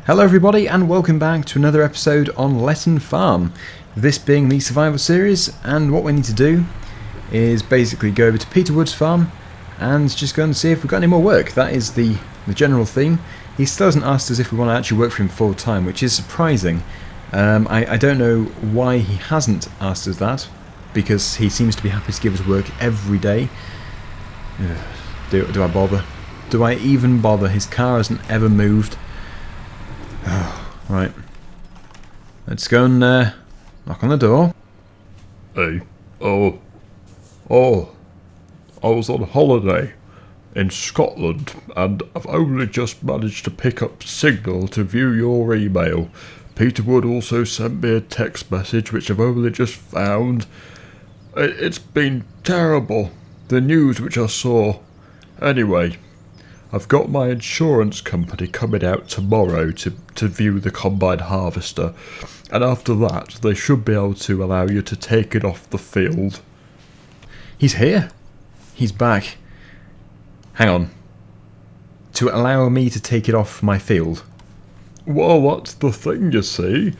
Hello everybody and welcome back to another episode on Letton Farm. This being the survival series, and what we need to do is basically go over to Peter Wood's farm and just go and see if we've got any more work. That is the general theme. He still hasn't asked us if we want to actually work for him full time, which is surprising. I don't know why he hasn't asked us that, because he seems to be happy to give us work every day. Do I bother? Do I even bother? His car hasn't ever moved. Right. Let's go and knock on the door. Hey. I was on holiday in Scotland and I've only just managed to pick up signal to view your email. Peter Wood also sent me a text message which I've only just found. It's been terrible, the news which I saw. Anyway, I've got my insurance company coming out tomorrow to view the combine harvester, and after that they should be able to allow you to take it off the field. He's here. He's back. Hang on. To allow me to take it off my field? Well, that's the thing, you see.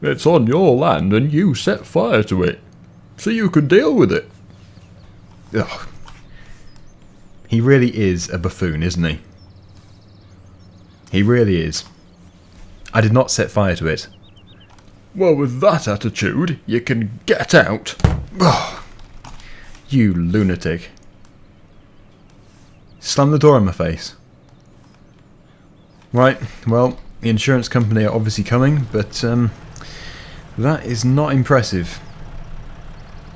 It's on your land and you set fire to it, so you can deal with it. Ugh. He really is a buffoon, isn't he? He really is. I did not set fire to it. Well, with that attitude, you can get out. Ugh. You lunatic. Slam the door in my face. Right, well, the insurance company are obviously coming, but that is not impressive.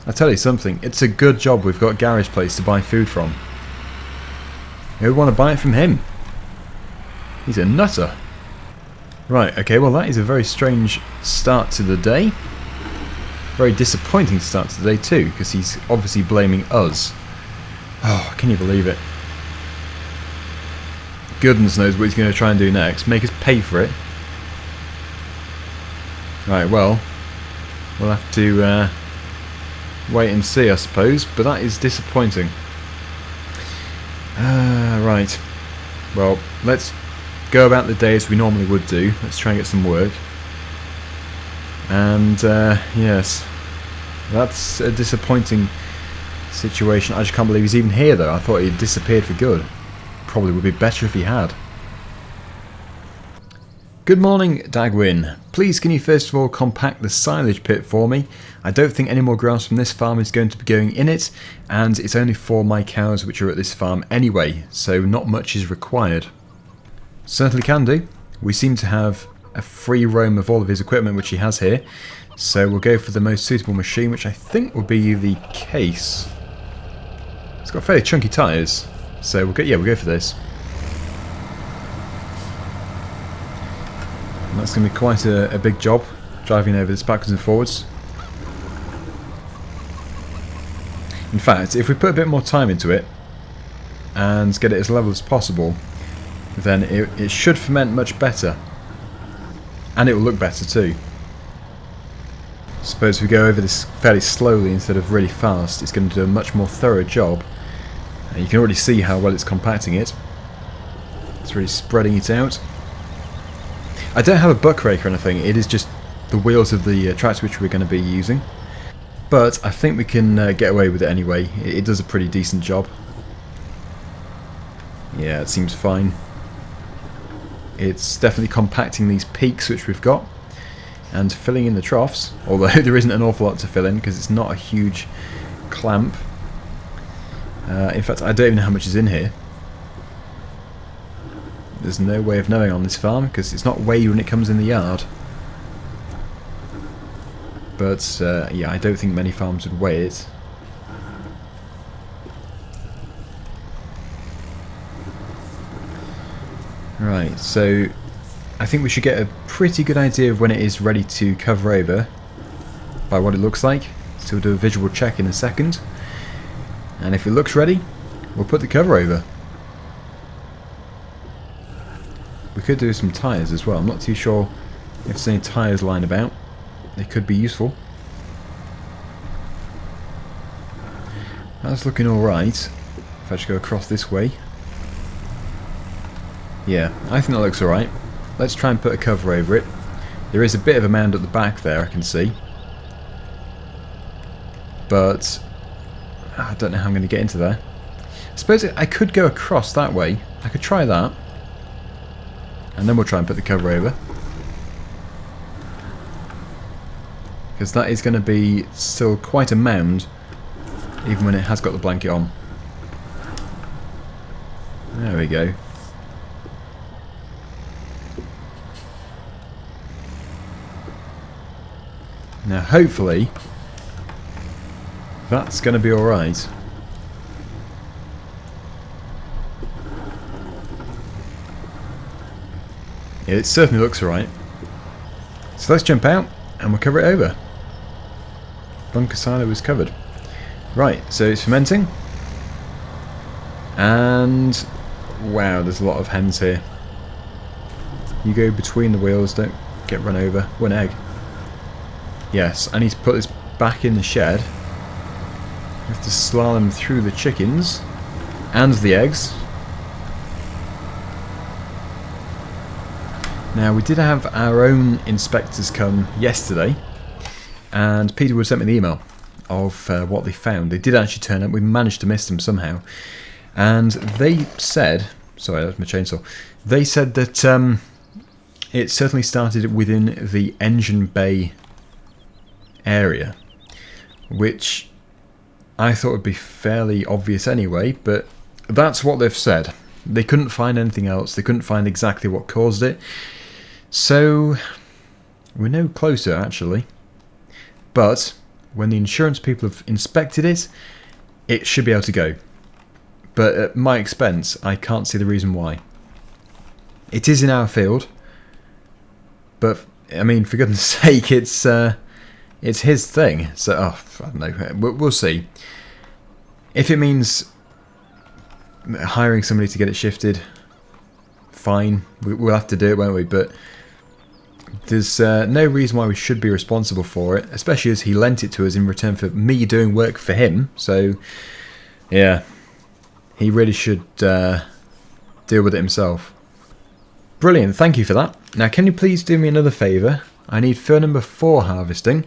I tell you something, it's a good job we've got Gary's place to buy food from. Who would want to buy it from him? He's a nutter. Right, okay, well that is a very strange start to the day. Very disappointing start to the day too, because he's obviously blaming us. Oh, can you believe it? Goodness knows what he's going to try and do next. Make us pay for it. Right, well, we'll have to wait and see, I suppose, but that is disappointing. Right. Well, let's go about the day as we normally would do. Let's try and get some work. And, yes. That's a disappointing situation. I just can't believe he's even here, though. I thought he'd disappeared for good. Probably would be better if he had. Good morning, Dagwin. Please can you first of all compact the silage pit for me? I don't think any more grass from this farm is going to be going in it, and it's only for my cows which are at this farm anyway, so not much is required. Certainly can do. We seem to have a free roam of all of his equipment which he has here, so we'll go for the most suitable machine, which I think will be the case. It's got fairly chunky tyres, so we'll go for this. And that's going to be quite a big job, driving over this backwards and forwards. In fact, if we put a bit more time into it and get it as level as possible, then it should ferment much better. And it will look better too. Suppose we go over this fairly slowly instead of really fast, it's going to do a much more thorough job. And you can already see how well it's compacting it. It's really spreading it out. I don't have a buck rake or anything, it is just the wheels of the tractor which we're going to be using. But I think we can get away with it anyway. It does a pretty decent job. Yeah, it seems fine. It's definitely compacting these peaks which we've got and filling in the troughs, although there isn't an awful lot to fill in because it's not a huge clamp. In fact, I don't even know how much is in here. There's no way of knowing on this farm because it's not weighed when it comes in the yard. But yeah, I don't think many farms would weigh it. Right, so I think we should get a pretty good idea of when it is ready to cover over by what it looks like. So we'll do a visual check in a second. And if it looks ready, we'll put the cover over. We could do some tyres as well. I'm not too sure if there's any tyres lying about. They could be useful. That's looking alright. If I just go across this way. Yeah, I think that looks alright. let's try and put a cover over it. There is a bit of a mound at the back there, I can see. But I don't know how I'm going to get into there. I suppose I could go across that way. I could try that. And then we'll try and put the cover over. Because that is going to be still quite a mound, even when it has got the blanket on. There we go. Now hopefully that's going to be alright. Yeah, it certainly looks alright. So let's jump out and we'll cover it over. Bunker silo is covered. Right, so it's fermenting. And wow, there's a lot of hens here. You go between the wheels, don't get run over. One egg. Yes, I need to put this back in the shed. I have to slalom through the chickens and the eggs. Now, we did have our own inspectors come yesterday, and Peterwood sent me the email of what they found. They did actually turn up. We managed to miss them somehow. And they said... Sorry, that was my chainsaw. They said that it certainly started within the engine bay area, which I thought would be fairly obvious anyway, but that's what they've said. They couldn't find anything else. They couldn't find exactly what caused it. So we're no closer, actually. But when the insurance people have inspected it, it should be able to go. But at my expense, I can't see the reason why. It is in our field, but I mean, for goodness sake, it's his thing. So I don't know. We'll see. If it means hiring somebody to get it shifted, fine. We'll have to do it, won't we? But there's no reason why we should be responsible for it, especially as he lent it to us in return for me doing work for him. So, yeah, he really should deal with it himself. Brilliant, thank you for that. Now, can you please do me another favour? I need fir number 4 harvesting.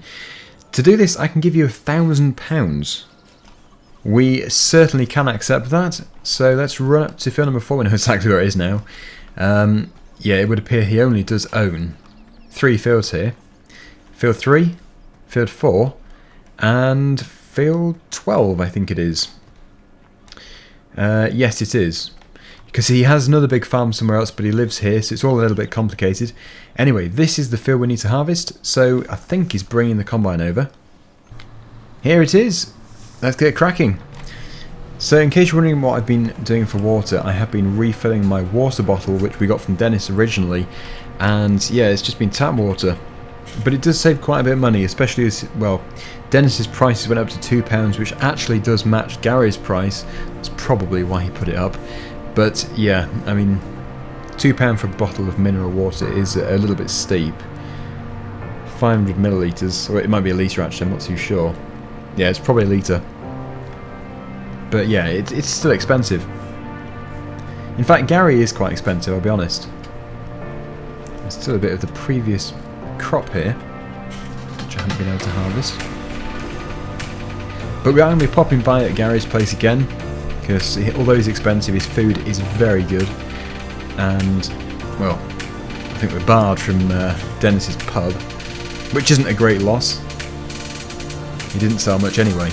To do this, I can give you £1,000. We certainly can accept that. So let's run up to fir number 4. We know exactly where it is now. Yeah, it would appear he only does own 3 fields here. Field 3, field 4, and field 12, I think it is. Yes, it is. Because he has another big farm somewhere else, but he lives here, so it's all a little bit complicated. Anyway, this is the field we need to harvest, so I think he's bringing the combine over. Here it is. Let's get cracking. So in case you're wondering what I've been doing for water, I have been refilling my water bottle, which we got from Dennis originally, and yeah, it's just been tap water. But it does save quite a bit of money, especially as, well, Dennis's prices went up to £2, which actually does match Gary's price. That's probably why he put it up. But yeah, I mean, £2 for a bottle of mineral water is a little bit steep. 500 millilitres, or it might be a litre actually, I'm not too sure. Yeah, it's probably a litre. But yeah, it's still expensive. In fact, Gary is quite expensive, I'll be honest. There's still a bit of the previous crop here, which I haven't been able to harvest. But we are going to be popping by at Gary's place again, because although he's expensive, his food is very good. And, well, I think we're barred from Dennis's pub, which isn't a great loss. He didn't sell much anyway.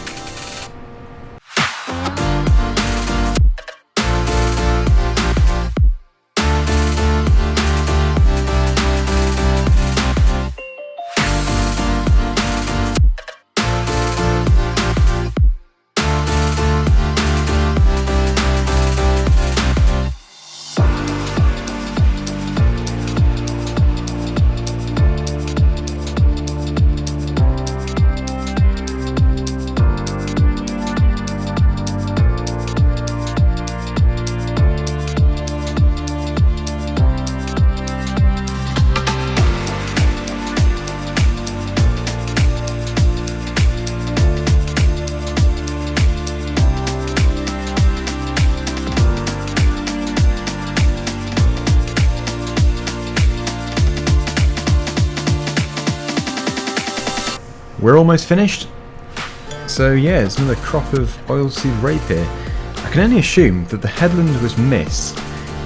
we're almost finished. So yeah, it's another crop of oilseed rape here. I can only assume that the headland was missed,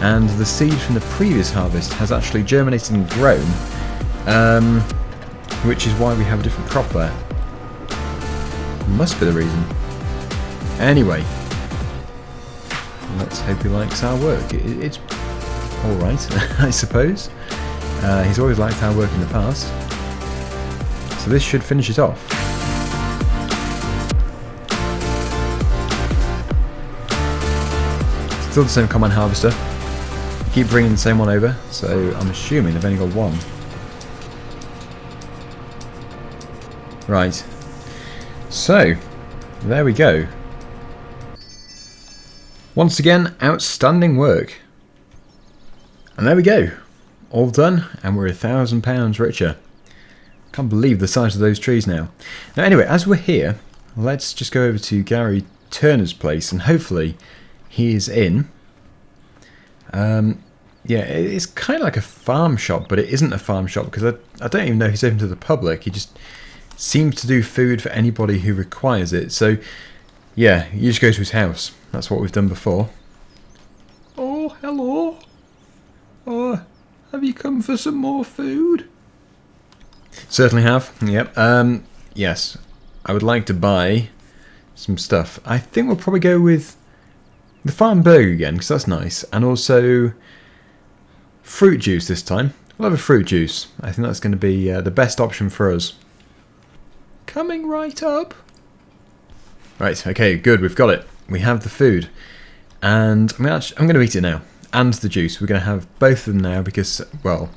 and the seed from the previous harvest has actually germinated and grown, which is why we have a different crop there. Must be the reason. Anyway, let's hope he likes our work. It's alright, I suppose. He's always liked our work in the past. So this should finish it off. Still the same combine harvester. Keep bringing the same one over, so I'm assuming they've only got one. Right. So, there we go. Once again, outstanding work. And there we go. All done, and we're £1,000 richer. Can't believe the size of those trees now. Now anyway, as we're here, let's just go over to Gary Turner's place, and hopefully he is in. Yeah, it's kind of like a farm shop, but it isn't a farm shop because I don't even know if he's open to the public. He just seems to do food for anybody who requires it. So yeah, you just go to his house. That's what we've done before. Oh, hello. Have you come for some more food? Certainly have. Yep. Yes, I would like to buy some stuff. I think we'll probably go with the farm burger again because that's nice, and also fruit juice this time. We'll have a fruit juice. I think that's going to be the best option for us. Coming right up. Right. Okay. Good. We've got it. We have the food, and I'm going to eat it now, and the juice. We're going to have both of them now because, well,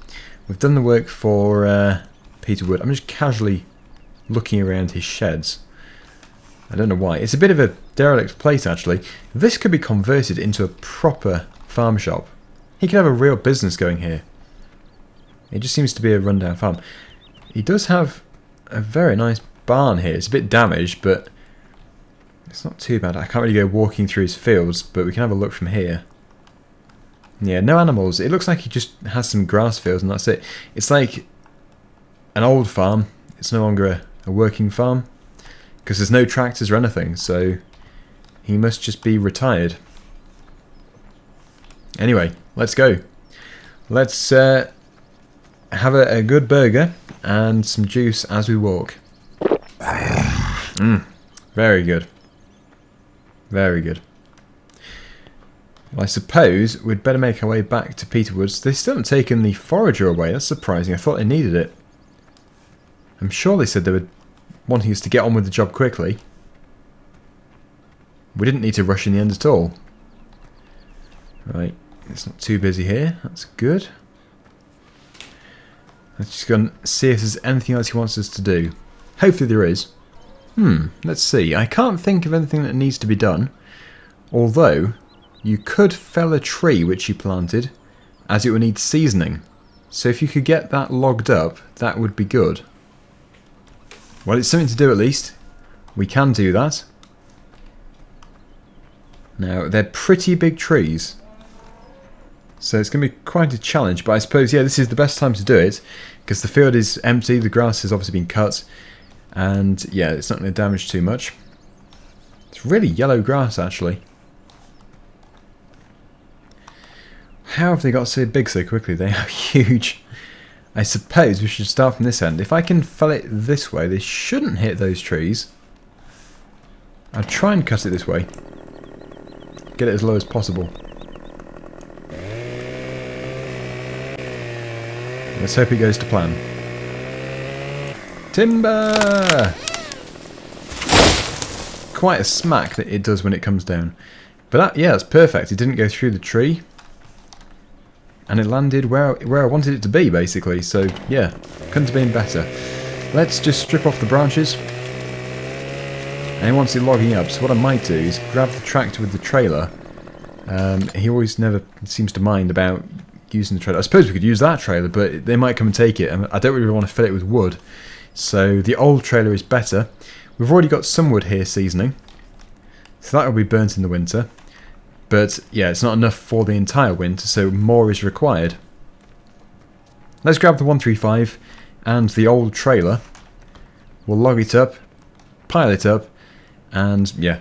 we've done the work for Peter Wood. I'm just casually looking around his sheds. I don't know why. It's a bit of a derelict place, actually. This could be converted into a proper farm shop. He could have a real business going here. It just seems to be a rundown farm. He does have a very nice barn here. It's a bit damaged, but it's not too bad. I can't really go walking through his fields, but we can have a look from here. Yeah, no animals. It looks like he just has some grass fields and that's it. It's like an old farm. It's no longer a working farm because there's no tractors or anything, so he must just be retired. Anyway, let's go. Let's have a good burger and some juice as we walk. Very good. Very good. Well, I suppose we'd better make our way back to Peterwood's. They still haven't taken the forager away. That's surprising. I thought they needed it. I'm sure they said they were wanting us to get on with the job quickly. We didn't need to rush in the end at all. Right. It's not too busy here. That's good. Let's just go and see if there's anything else he wants us to do. Hopefully there is. Let's see. I can't think of anything that needs to be done. Although, you could fell a tree which you planted, as it would need seasoning. So if you could get that logged up, that would be good. Well, it's something to do at least. We can do that. Now, they're pretty big trees. So it's going to be quite a challenge, but I suppose, yeah, this is the best time to do it, because the field is empty, the grass has obviously been cut, and yeah, it's not going to damage too much. It's really yellow grass, actually. How have they got so big so quickly? They are huge. I suppose we should start from this end. If I can fell it this way, they shouldn't hit those trees. I'll try and cut it this way. Get it as low as possible. Let's hope it goes to plan. Timber! Quite a smack that it does when it comes down. But that, yeah, that's perfect. It didn't go through the tree. And it landed where I wanted it to be, basically. So, yeah, couldn't have been better. Let's just strip off the branches. And he wants it logging up. So what I might do is grab the tractor with the trailer. He always never seems to mind about using the trailer. I suppose we could use that trailer, but they might come and take it. And I don't really want to fill it with wood. So the old trailer is better. We've already got some wood here seasoning. So that will be burnt in the winter. But yeah, it's not enough for the entire winter, so more is required. Let's grab the 135 and the old trailer. We'll log it up, pile it up, and yeah,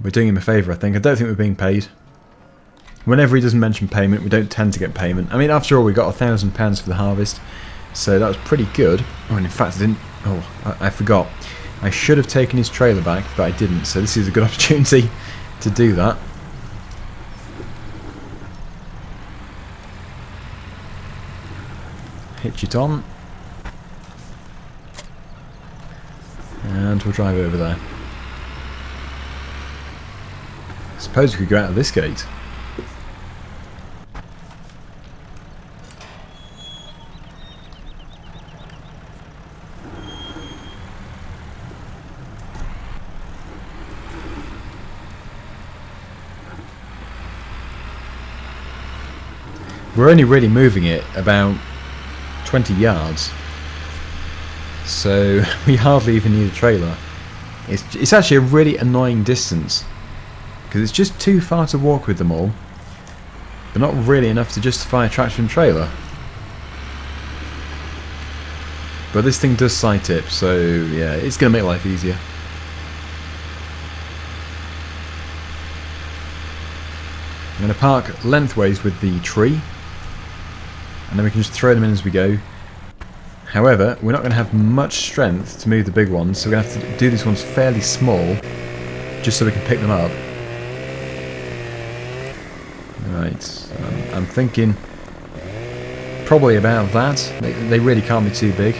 we're doing him a favour, I think. I don't think we're being paid. Whenever he doesn't mention payment, we don't tend to get payment. I mean, after all, we got £1,000 for the harvest, so that was pretty good. Oh, and in fact, I didn't... Oh, I forgot. I should have taken his trailer back, but I didn't, so this is a good opportunity to do that. Hitch it on. And we'll drive over there. I suppose we could go out of this gate. We're only really moving it about 20 yards, so we hardly even need a trailer. It's actually a really annoying distance, because it's just too far to walk with them all, but not really enough to justify a tractor and trailer. But this thing does side tip, so yeah, it's going to make life easier. I'm going to park lengthways with the tree, and then we can just throw them in as we go. However, we're not going to have much strength to move the big ones, so we're going to have to do these ones fairly small, just so we can pick them up. Right, I'm thinking probably about that. They really can't be too big.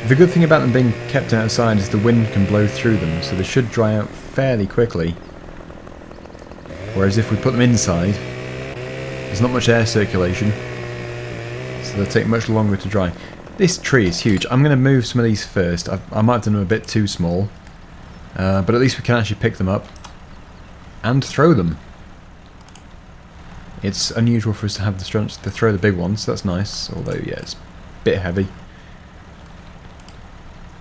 The good thing about them being kept outside is the wind can blow through them, so they should dry out fairly quickly. Whereas if we put them inside, there's not much air circulation, so they'll take much longer to dry. This tree is huge. I'm going to move some of these first. I might have done them a bit too small, but at least we can actually pick them up and throw them. It's unusual for us to have the strength to throw the big ones, so that's nice, although yeah, it's a bit heavy.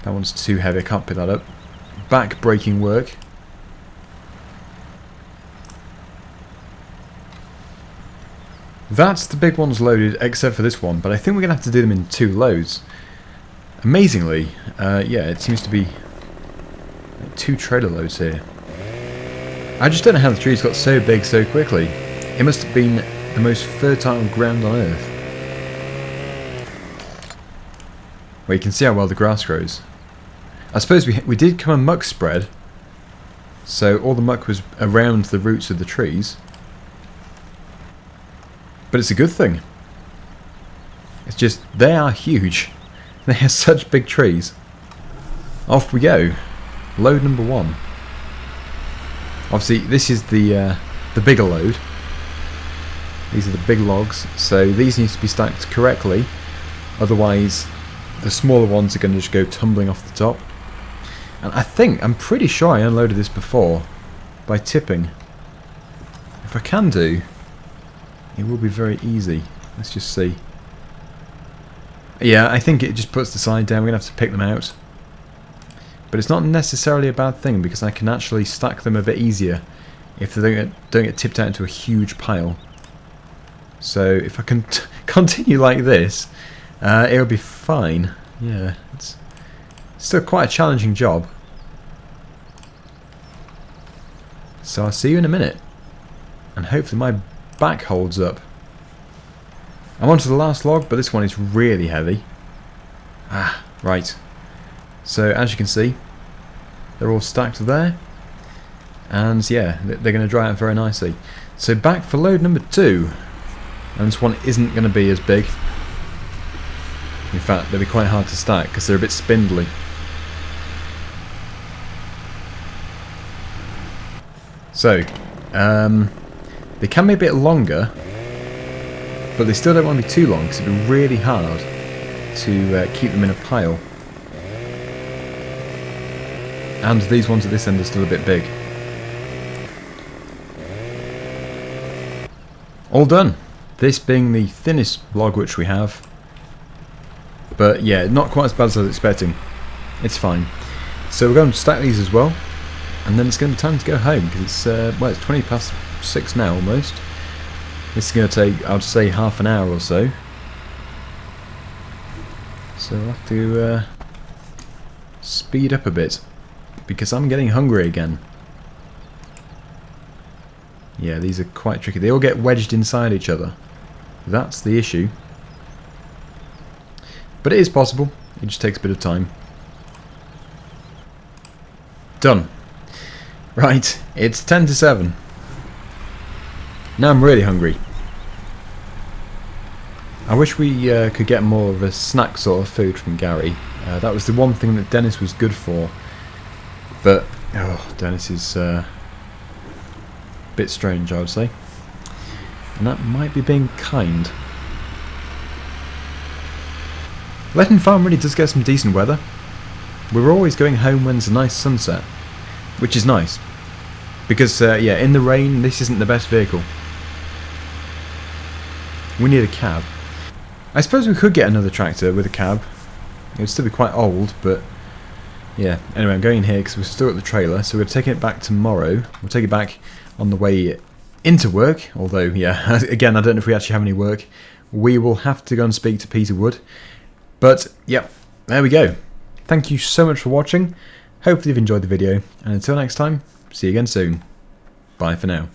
That one's too heavy, I can't pick that up. Back braking work. That's the big ones loaded, except for this one, but I think we're going to have to do them in 2 loads. Amazingly, yeah, it seems to be 2 trailer loads here. I just don't know how the trees got so big so quickly. It must have been the most fertile ground on earth. Well, you can see how well the grass grows. I suppose we did come a muck spread, so all the muck was around the roots of the trees. But it's a good thing. It's just, they are huge. They are such big trees. Off we go. Load number 1. Obviously, this is the bigger load. These are the big logs, so these need to be stacked correctly. Otherwise, the smaller ones are going to just go tumbling off the top. And I'm pretty sure I unloaded this before by tipping. If I can do, it will be very easy. Let's just see. Yeah, I think it just puts the side down. We're going to have to pick them out. But it's not necessarily a bad thing, because I can actually stack them a bit easier if they don't get tipped out into a huge pile. So if I can continue like this, it'll be fine. Yeah, it's still quite a challenging job. So I'll see you in a minute. And hopefully my back holds up. I'm on to the last log, but this one is really heavy. Ah, right. So as you can see, they're all stacked there. And yeah, they're going to dry out very nicely. So back for load number 2. And this one isn't going to be as big. In fact, they'll be quite hard to stack because they're a bit spindly. So, they can be a bit longer, but they still don't want to be too long because it'd be really hard to keep them in a pile. And these ones at this end are still a bit big. All done. This being the thinnest log which we have. But yeah, not quite as bad as I was expecting. It's fine. So we're going to stack these as well. And then it's going to be time to go home, because it's, well, it's 20 past 6 now almost. This is going to take, I'd say, half an hour or so. So I'll have to speed up a bit, because I'm getting hungry again. Yeah, these are quite tricky. They all get wedged inside each other. That's the issue. But it is possible. It just takes a bit of time. Done. Right, it's 10 to 7. Now I'm really hungry. I wish we could get more of a snack sort of food from Gary. That was the one thing that Dennis was good for. But, oh, Dennis is a bit strange, I would say. And that might be being kind. Letton Farm really does get some decent weather. We're always going home when there's a nice sunset, which is nice. Because, yeah, in the rain, this isn't the best vehicle. We need a cab. I suppose we could get another tractor with a cab. It would still be quite old, but yeah. Anyway, I'm going in here because we're still at the trailer, so we're taking it back tomorrow. We'll take it back on the way into work, although, yeah, again, I don't know if we actually have any work. We will have to go and speak to Peter Wood. But, yep, there we go. Thank you so much for watching. Hopefully you've enjoyed the video, and until next time, see you again soon. Bye for now.